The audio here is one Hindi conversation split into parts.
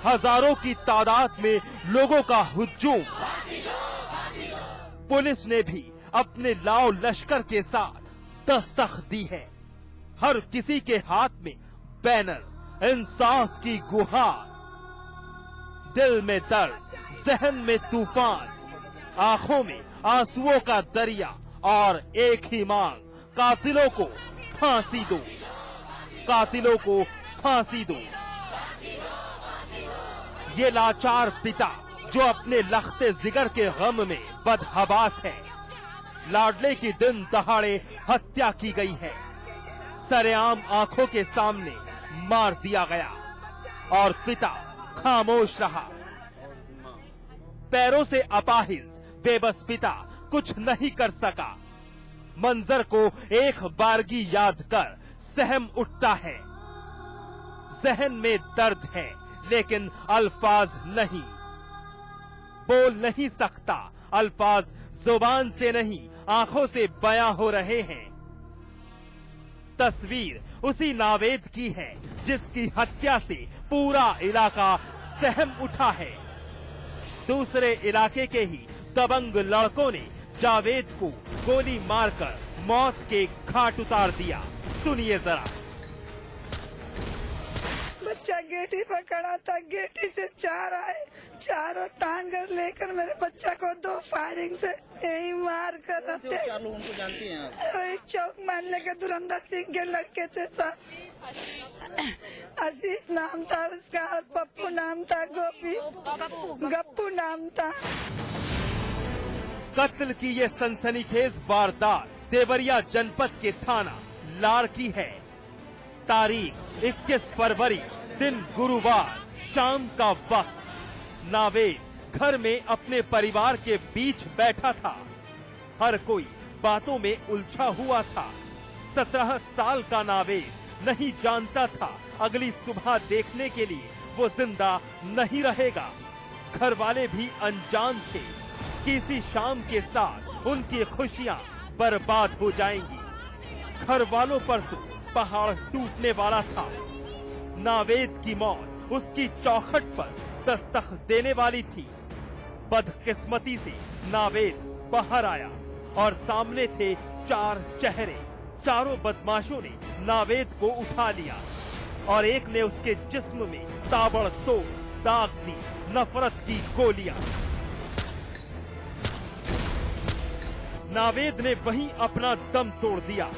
हजारों की तादाद में लोगों का हुजूम। पुलिस ने भी अपने लाओ लश्कर के साथ दस्तक दी है। हर किसी के हाथ में बैनर, इंसाफ की गुहार। दिल में दर्द, जहन में तूफान, आंखों में आंसुओं का दरिया और एक ही मांग, कातिलों को फांसी दो, कातिलों को फांसी दो। ये लाचार पिता जो अपने लखते जिगर के गम में बदहवास है, लाडले की दिन दहाड़े हत्या की गई है, सरेआम आंखों के सामने मार दिया गया और पिता खामोश रहा। पैरों से अपाहिज बेबस पिता कुछ नहीं कर सका। मंजर को एक बारगी याद कर सहम उठता है। जहन में दर्द है लेकिन अल्फाज नहीं, बोल नहीं सकता। अल्फाज जुबान से नहीं, आंखों से बयां हो रहे हैं। तस्वीर उसी नावेद की है जिसकी हत्या से पूरा इलाका सहम उठा है। दूसरे इलाके के ही दबंग लड़कों ने जावेद को गोली मारकर मौत के घाट उतार दिया। सुनिए जरा। बच्चा गेटी पर खड़ा था, गेटी से चार आए, चारों टांगर लेकर मेरे बच्चा को 2 फायरिंग से यही मार कर रखते। उनको जानती हैं आप? वही चौक मान लेके धुरंधर सिंह के लड़के थे सब। आशीष नाम था उसका और पप्पू नाम था, गोपी गप्पू नाम था। कत्ल की ये सनसनीखेज वारदात देवरिया जनपद के थाना लार की है। तारीख 21 फरवरी, दिन गुरुवार, शाम का वक्त। नावेद घर में अपने परिवार के बीच बैठा था। हर कोई बातों में उलझा हुआ था। 17 साल का नावेद नहीं जानता था अगली सुबह देखने के लिए वो जिंदा नहीं रहेगा। घर वाले भी अनजान थे कि इसी शाम के साथ उनकी खुशियां बर्बाद हो जाएंगी। घर वालों पर तो पहाड़ टूटने वाला था। नावेद की मौत उसकी चौखट पर दस्तक देने वाली थी। बदकिस्मती से नावेद बाहर आया और सामने थे 4 चेहरे। चारों बदमाशों ने नावेद को उठा लिया और एक ने उसके जिस्म में ताबड़तोड़ दाग दी नफरत की गोलियां। नावेद ने वहीं अपना दम तोड़ दिया।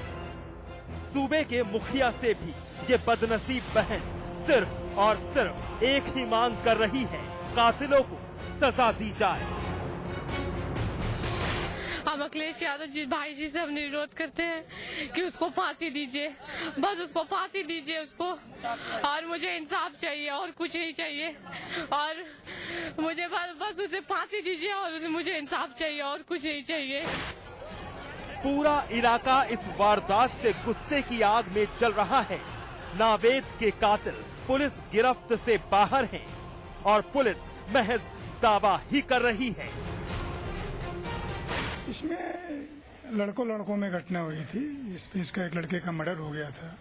सूबे के मुखिया से भी ये बदनसीब बहन सिर्फ और सिर्फ एक ही मांग कर रही है, कातिलों को सजा दी जाए। हम अखिलेश यादव जी भाई जी से हम विरोध करते हैं कि उसको फांसी दीजिए, बस उसको फांसी दीजिए उसको, और मुझे इंसाफ चाहिए और कुछ नहीं चाहिए। और मुझे बस उसे फांसी दीजिए और मुझे इंसाफ चाहिए और कुछ नहीं चाहिए। पूरा इलाका इस वारदात से गुस्से की आग में जल रहा है। नावेद के कातिल पुलिस गिरफ्त से बाहर हैं और पुलिस महज दावा ही कर रही है। इसमें लड़कों में घटना हुई थी। इसमें इसका एक लड़के का मर्डर हो गया था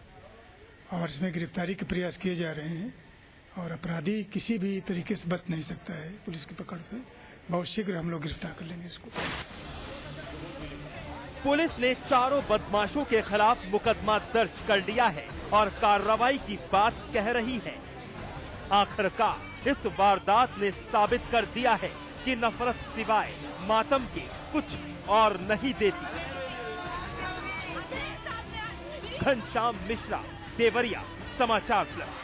और इसमें गिरफ्तारी के प्रयास किए जा रहे हैं और अपराधी किसी भी तरीके से बच नहीं सकता है पुलिस की पकड़ से। बहुत शीघ्र हम लोग गिरफ्तार कर लेंगे इसको। पुलिस ने चारों बदमाशों के खिलाफ मुकदमा दर्ज कर लिया है और कार्रवाई की बात कह रही है। आखिरकार इस वारदात ने साबित कर दिया है कि नफरत सिवाय मातम के कुछ और नहीं देती। घनश्याम मिश्रा, देवरिया, समाचार प्लस।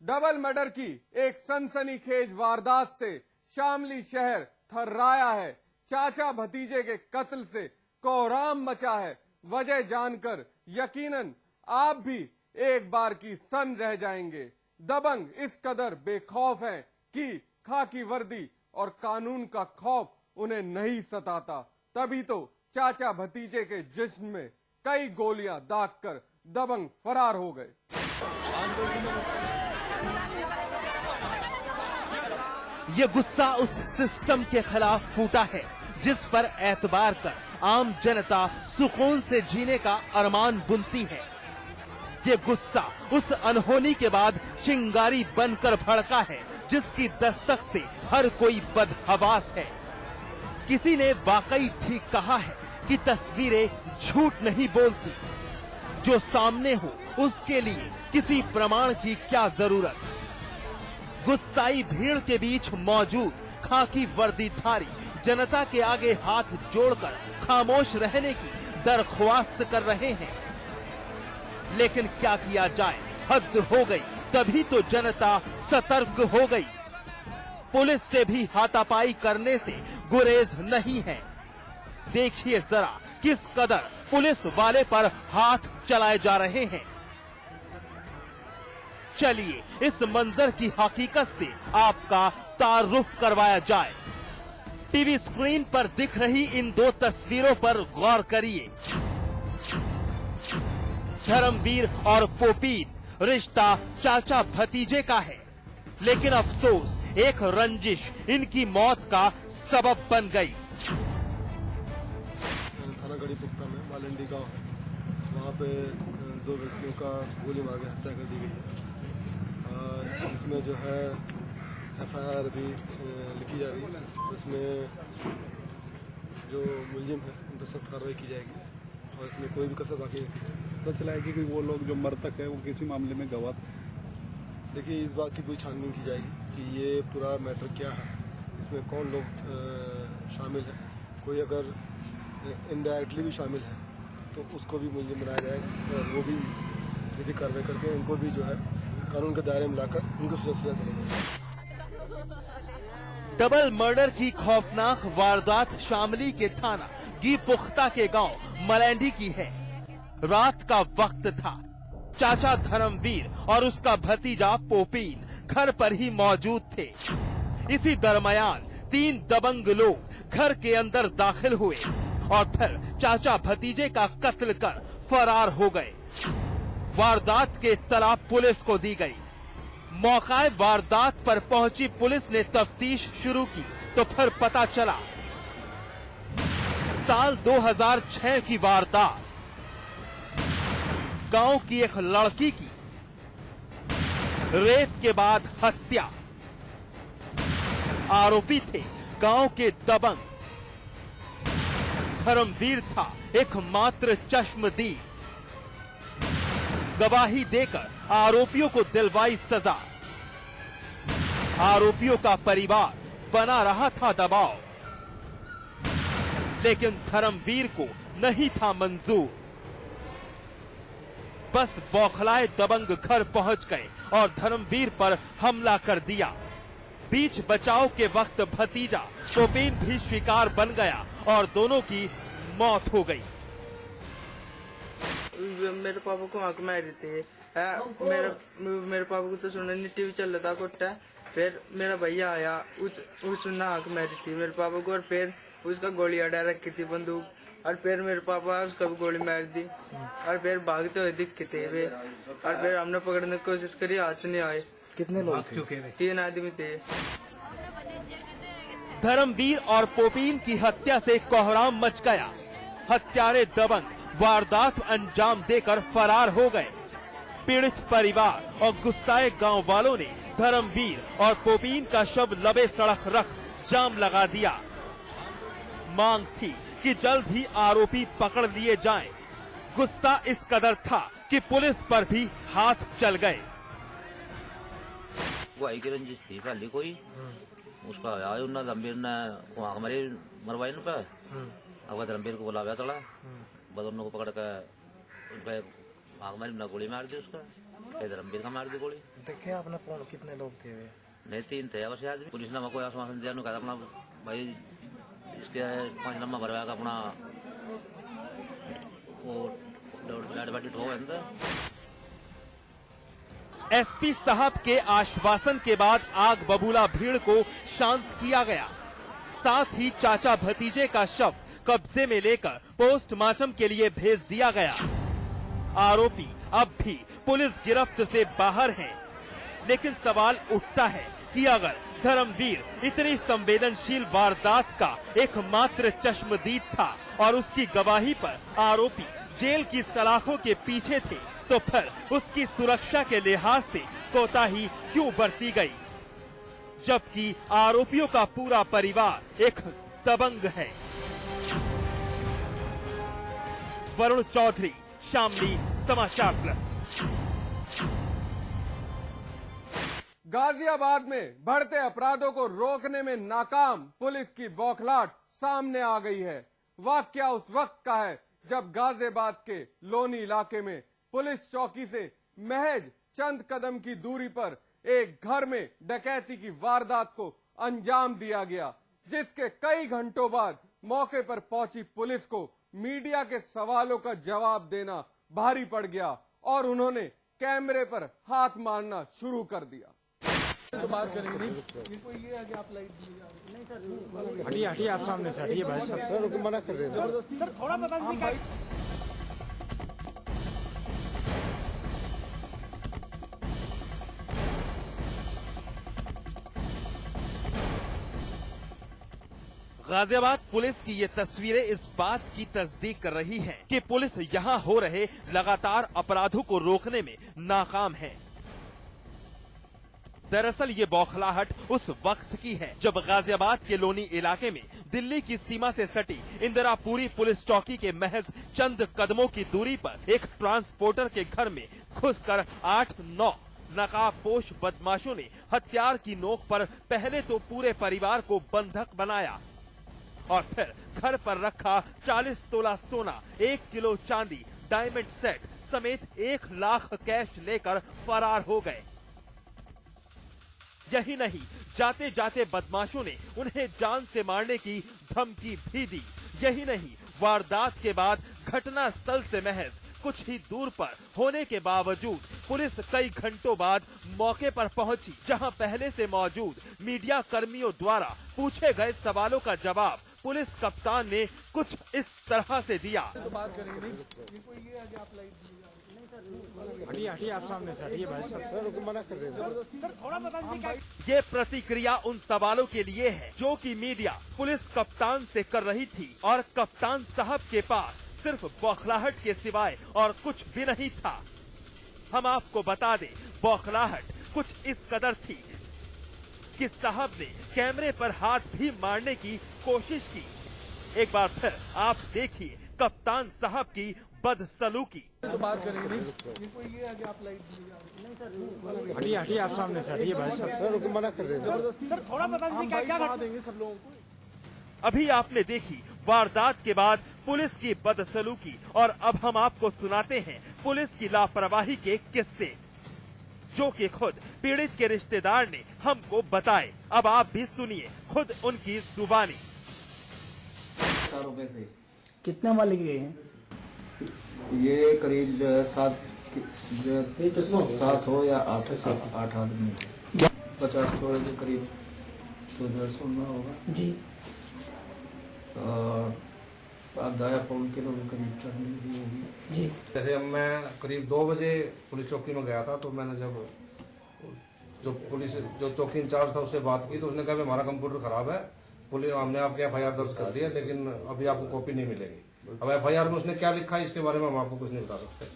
डबल मर्डर की एक सनसनीखेज वारदात से शामली शहर थर्राया है। चाचा भतीजे के कत्ल से कोहराम मचा है। वजह जानकर यकीनन आप भी एक बार की सन रह जाएंगे। दबंग इस कदर बेखौफ हैं कि खाकी वर्दी और कानून का खौफ उन्हें नहीं सताता। तभी तो चाचा भतीजे के जिस्म में कई गोलियां दागकर दबंग फरार हो गए। ये गुस्सा उस सिस्टम के खिलाफ फूटा है जिस पर एतबार कर आम जनता सुकून से जीने का अरमान बुनती है। ये गुस्सा उस अनहोनी के बाद चिंगारी बनकर भड़का है जिसकी दस्तक से हर कोई बदहवास है। किसी ने वाकई ठीक कहा है कि तस्वीरें झूठ नहीं बोलती। जो सामने हो उसके लिए किसी प्रमाण की क्या जरूरत। गुस्साई भीड़ के बीच मौजूद खाकी वर्दीधारी जनता के आगे हाथ जोड़कर खामोश रहने की दरख्वास्त कर रहे हैं। लेकिन क्या किया जाए, हद हो गई। तभी तो जनता सतर्क हो गई। पुलिस से भी हाथापाई करने से गुरेज नहीं है। देखिए जरा किस कदर पुलिस वाले पर हाथ चलाए जा रहे हैं। चलिए इस मंजर की हकीकत से आपका तारुफ करवाया जाए। टीवी स्क्रीन पर दिख रही इन दो तस्वीरों पर गौर करिए। धर्मवीर और पोपीन रिश्ता चाचा भतीजे का है, लेकिन अफसोस एक रंजिश इनकी मौत का सबब बन गई। थाना गढ़ी पुख्ता में मालंडी गांव है, वहाँ पे दो व्यक्तियों का गोली मार के हत्या कर दी गई है। इसमें जो है FIR भी लिखी जा रही है। उसमें जो मुलजिम है उन पर सख्त कार्रवाई की जाएगी और इसमें कोई भी कसर बाकी नहीं है। पता चला है कि वो लोग जो मृतक है वो किसी मामले में गवाह थे। देखिए इस बात की पूरी छानबीन की जाएगी कि ये पूरा मैटर क्या है, इसमें कौन लोग शामिल है। कोई अगर इनडायरेक्टली भी शामिल है तो उसको भी मुलजिम बनाया जाएगा और वो भी विधिक कार्रवाई करके उनको भी जो है कानून के दायरे में लाकर उनको सजा दिलाएगी। डबल मर्डर की खौफनाक वारदात शामली के थाना गी पुख्ता के गांव मलैंडी की है। रात का वक्त था। चाचा धर्मवीर और उसका भतीजा पोपीन घर पर ही मौजूद थे। इसी दरमियान 3 दबंग लोग घर के अंदर दाखिल हुए और फिर चाचा भतीजे का कत्ल कर फरार हो गए। वारदात के इत्तला पुलिस को दी गई। मौकाए वारदात पर पहुंची पुलिस ने तफ्तीश शुरू की तो फिर पता चला साल 2006 की वारदात। गांव की एक लड़की की रेप के बाद हत्या। आरोपी थे गांव के दबंग। धर्मवीर था एकमात्र चश्मदीद। गवाही देकर आरोपियों को दिलवाई सजा। आरोपियों का परिवार बना रहा था दबाव, लेकिन धर्मवीर को नहीं था मंजूर। बस बौखलाए दबंग घर पहुंच गए और धर्मवीर पर हमला कर दिया। बीच बचाव के वक्त भतीजा पोपीन भी शिकार बन गया और दोनों की मौत हो गई। मेरे पापा को आंख मारी थी। मेरे पापा को तो सुना नहीं, टीवी चल रहा था कोटा। फिर मेरा भैया आया, उसने आंख मारी थी मेरे पापा को और फिर उसका गोली अड़ा रखी थी बंदूक और फिर मेरे पापा उसका भी गोली मार दी और फिर भागते हुए दिखे थे वे और फिर हमने पकड़ने की कोशिश करी, हाथ नहीं आए। कितने लोग थे? 3 आदमी थे। धर्मवीर और पोपीन की हत्या से कोहराम मच गया। हत्यारे दबंग वारदात अंजाम देकर फरार हो गए। पीड़ित परिवार और गुस्साए गांव वालों ने धर्मवीर और पोपीन का शव लबे सड़क रख जाम लगा दिया। मांग थी कि जल्द ही आरोपी पकड़ लिए जाएं। गुस्सा इस कदर था कि पुलिस पर भी हाथ चल गए। वो की रंजिश थी पहले कोई, उसका आया ना धर्मवीर ने वहाँ हमारे मरवाई पे अगर धर्मवीर को बुलाया था बदों को पकड़ कर उनका हमारी ना गोली मार दी, उसका धर्मवीर का मार दी गोली। देखे आपने कौन कितने लोग थे? वे नहीं 3 थे बस आदमी। पुलिस ने हमको आश्वासन दिया, कहा अपना भाई इसके 5 नंबर भरवा का अपना वो डेड बॉडी ठो है। एसपी साहब के आश्वासन के बाद आग बबूला भीड़ को शांत किया गया। साथ ही चाचा भतीजे का शव कब्जे में लेकर पोस्टमार्टम के लिए भेज दिया गया। आरोपी अब भी पुलिस गिरफ्त से बाहर हैं, लेकिन सवाल उठता है कि अगर धर्मवीर इतनी संवेदनशील वारदात का एकमात्र चश्मदीद था और उसकी गवाही पर आरोपी जेल की सलाखों के पीछे थे, तो फिर उसकी सुरक्षा के लिहाज से कोताही क्यों बरती गई, जबकि आरोपियों का पूरा परिवार एक दबंग है। वरुण चौधरी, शामली समाचार प्लस। गाजियाबाद में बढ़ते अपराधों को रोकने में नाकाम पुलिस की बौखलाहट सामने आ गई है। वाकया उस वक्त का है जब गाजियाबाद के लोनी इलाके में पुलिस चौकी से महज चंद कदम की दूरी पर एक घर में डकैती की वारदात को अंजाम दिया गया, जिसके कई घंटों बाद मौके पर पहुंची पुलिस को मीडिया के सवालों का जवाब देना भारी पड़ गया और उन्होंने कैमरे पर हाथ मारना शुरू कर दिया। तो बात करेंगे नहीं, इनको ये है कि आप लाइट नहीं सर, हटिए हटिए, आप सामने से हटिए भाई साहब, मना कर रहे हैं जबरदस्ती सर, थोड़ा बता दीजिए। गाजियाबाद पुलिस की ये तस्वीरें इस बात की तस्दीक कर रही हैं कि पुलिस यहां हो रहे लगातार अपराधों को रोकने में नाकाम है। दरअसल ये बौखलाहट उस वक्त की है जब गाजियाबाद के लोनी इलाके में दिल्ली की सीमा से सटी इंदिरापुरी पुलिस चौकी के महज चंद कदमों की दूरी पर एक ट्रांसपोर्टर के घर में घुसकर 8-9 नकाबपोश बदमाशों ने हथियार की नोक पर पहले तो पूरे परिवार को बंधक बनाया और फिर घर पर रखा 40 तोला सोना, 1 किलो चांदी, डायमंड सेट समेत 1 लाख कैश लेकर फरार हो गए। यही नहीं, जाते जाते बदमाशों ने उन्हें जान से मारने की धमकी भी दी। यही नहीं, वारदात के बाद घटना स्थल से महज कुछ ही दूर पर होने के बावजूद पुलिस कई घंटों बाद मौके पर पहुंची, जहां पहले से मौजूद मीडिया कर्मियों द्वारा पूछे गए सवालों का जवाब पुलिस कप्तान ने कुछ इस तरह से दिया। तो बात करेंगे नहीं, इनको ये है कि आप लाइट हटिए हटिए, आप सामने से हटिए भाई साहब, मना कर रहे हैं जबरदस्ती सर, थोड़ा बता दीजिए। ये प्रतिक्रिया उन सवालों के लिए है जो कि मीडिया पुलिस कप्तान से कर रही थी और कप्तान साहब के पास सिर्फ बौखलाहट के सिवाय और कुछ भी नहीं था। हम आपको बता दें, बौखलाहट कुछ इस कदर थी कि साहब ने कैमरे पर हाथ भी मारने की कोशिश की। एक बार फिर आप देखिए कप्तान साहब की बदसलूकी। तो बात करेंगे नहीं, इनको ये है कि आप लाइट हटिए हटिए, आप सामने से हटिए भाई साहब, मना कर रहे हैं जबरदस्ती सर, थोड़ा बता दीजिए क्या देंगे सब लोगों को। अभी आपने देखी वारदात के बाद पुलिस की बदसलूकी और अब हम आपको सुनाते हैं पुलिस की लापरवाही के किस्से, जो कि खुद पीड़ित के रिश्तेदार ने हमको बताए। अब आप भी सुनिए खुद उनकी जुबानी। कितने मालिक गए हैं? ये करीब 7 हो या 8 आदमी, 50 के करीब 100 होगा जी। आधा या पौन किलो के करीब चढ़नी भी होगी जी। जैसे मैं करीब 2 बजे पुलिस चौकी में गया था, तो मैंने जब जो चौकी इंचार्ज था उससे बात की तो उसने कहा हमारा कंप्यूटर खराब है, पुलिस हमने आपके FIR दर्ज कर दी है, लेकिन अभी आपको कॉपी नहीं मिलेगी। अब FIR में उसने क्या लिखा है इसके बारे में हम आपको कुछ नहीं बता सकते।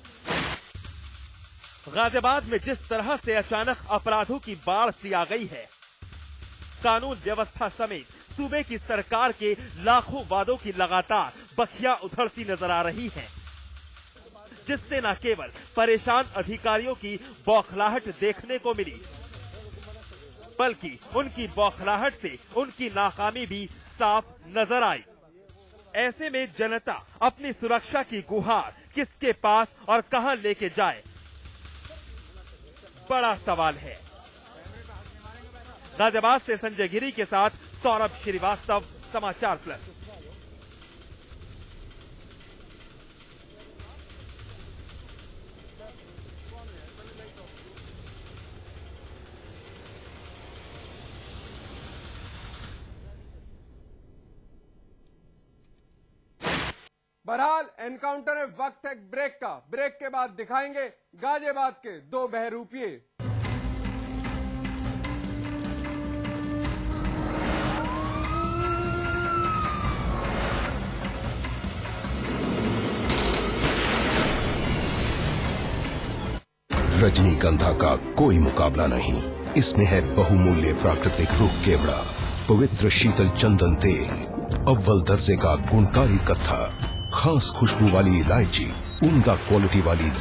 गाजियाबाद में जिस तरह से अचानक अपराधों की बाढ़ सी आ गई है, कानून व्यवस्था समेत सूबे की सरकार के लाखों वादों की लगातार बखिया उधड़ती नजर आ रही है, जिससे न केवल परेशान अधिकारियों की बौखलाहट देखने को मिली, बल्कि उनकी बौखलाहट से उनकी नाकामी भी साफ नजर आई। ऐसे में जनता अपनी सुरक्षा की गुहार किसके पास और कहां लेके जाए, बड़ा सवाल है। गाजियाबाद से संजय गिरी के साथ सौरभ श्रीवास्तव, समाचार प्लस। बहरहाल एनकाउंटर में वक्त है ब्रेक का। ब्रेक के बाद दिखाएंगे गाजियाबाद के 2 बहरूपिये। रजनीगंधा का कोई मुकाबला नहीं। इसमें है बहुमूल्य प्राकृतिक रूप केवड़ा, पवित्र शीतल चंदन तेल, अव्वल दर्जे का गुणकारी कत्था, खास खुशबू वाली इलायची, उम्दा क्वालिटी वाली